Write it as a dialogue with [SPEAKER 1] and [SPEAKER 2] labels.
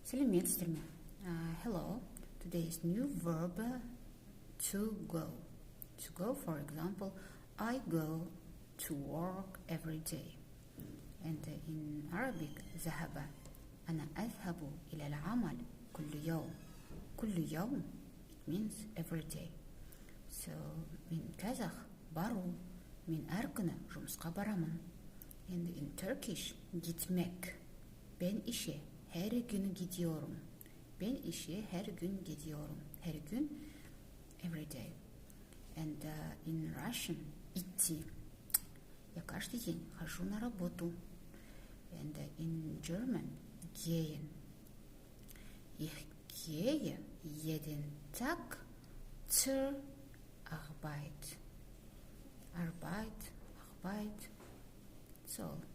[SPEAKER 1] Сәлеметсіздер ме? Hello. Today's new verb to go. To go, for example, I go to work every day. And in Arabic, ذهب. أنا أذهب إلى العمل كل يوم. كل يوم, it means every day. So, in Kazakh, baru, min erkene, жұмысқа барамын. And in Turkish, gitmek. Ben işe her gün gidiyorum. Ben işe her gün gidiyorum. Her gün, every day. And in Russian, идти. Я каждый день хожу на работу. And in German, gehen. Ich gehe jeden Tag zur Arbeit. Arbeit. That's all.